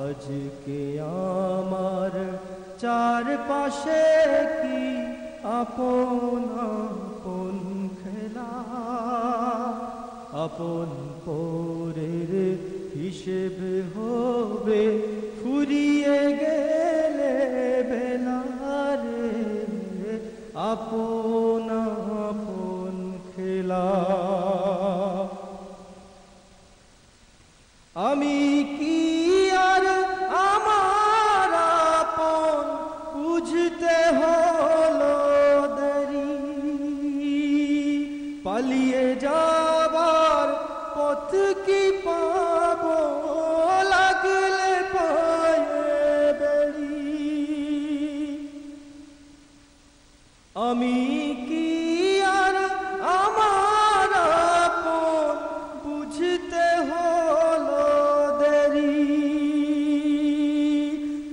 আজকে আমার চারপাশে কি আপন আপন খেলা, আপন পরের হিসেব হবে ফুরিয়ে গেলে বেলারে, আপন আপন খেলা। আমি কি আর আমার আপন বুঝতে হলো দেরি, পালিয়ে যাবার পথ কি পাবো লাগলে পায়ে বেড়ি। আমি কি আর আমার আপন বুঝতে হলো দেরি,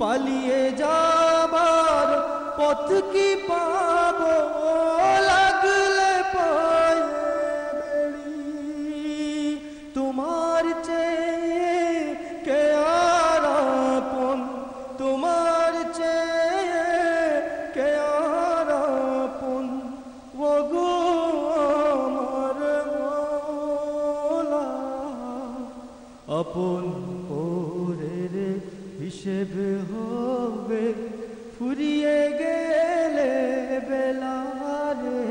পালিয়ে যাবার পথ কি পাবো লাগলে পায়ে বেড়ি। তোমার চেয়ে কে আর আপন, তোমার চেয়ে কে আর আপন, ওগো আমার মওলা। আপন পরের হিসেব হবে ফুরিয়ে গেলে বেলারে,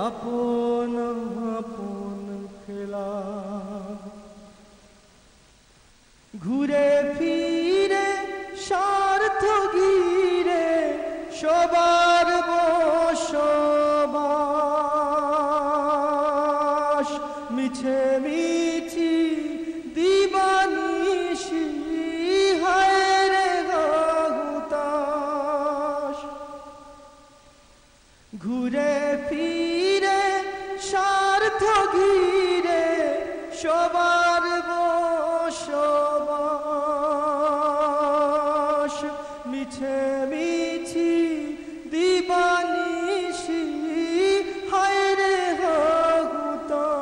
আপন আপন খেলা। ঘুরে ফিরে স্বার্থ ঘিরে সবার বসবাস, মিছে মিছি দিবানিশি হায় রে হুতাশ। ঘুরে ফিরে স্বার্থ ঘিরে সবার বসবাস, মিছে মিছি দিবানিশি হায় রে হুতাশ।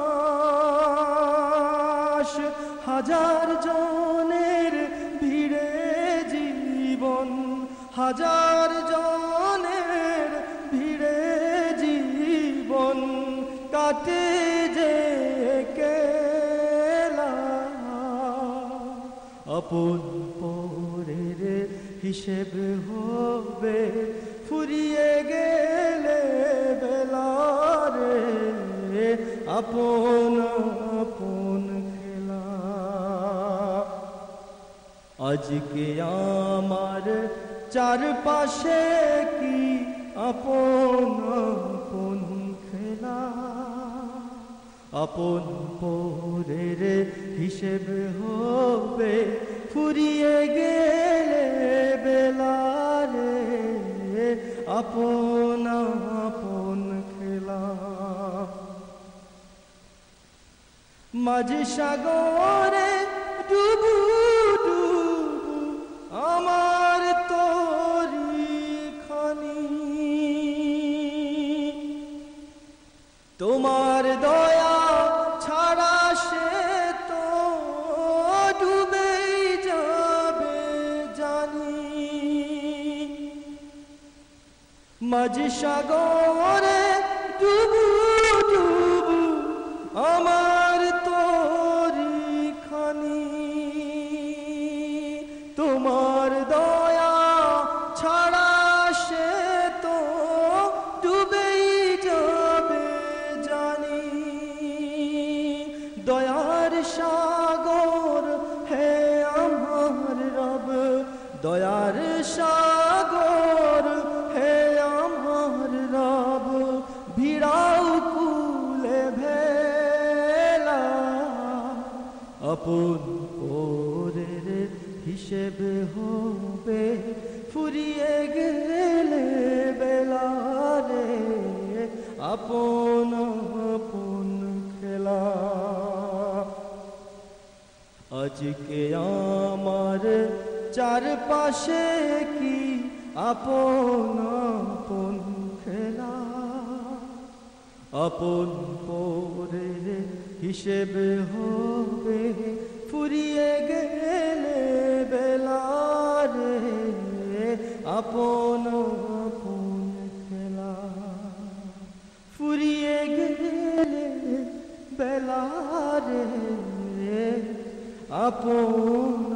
হাজার জনের ভিড়ে জীবন, হাজার জনের ভিড়ে জীবন কাটে যে কেলা। আপন পরের হিসেব হবে ফুরিয়ে গেলে বেলারে, আপন আপন খেলা। আজকে আমার চারপাশে কি আপন আপন খেলা, আপন পরের হিসেব হবে ফুরিয়ে গেলে বেলারে, আপন আপন খেলা। মাঝে সাগরে ডুবু ডুবু আমার তরি খানি, তোমার দয়া ছাড়া সে তো ডুবেই যাবে জানি। মাঝে সাগরে ডুবু ডুবু আমার তরি খানি, তোমার দয়া ছাড়া সে তো ডুবেই যাবে জানি। দয়ার সাগর হে আমার রব, দয়ার সাগর হে আমার রব, ভিড়াও কুলে ভেলা। আপন পরের হিসেব হবে ফুরিয়ে গেলে বেলারে, আপন আপন খেলা। আজকে আমার চারপাশে কি আপন আপন খেলা, আপন পরের হিসেব হবে ফুরিয়ে গেলে আপন আপন খেলা ফুরিয়ে গেলে বেলা রে আপন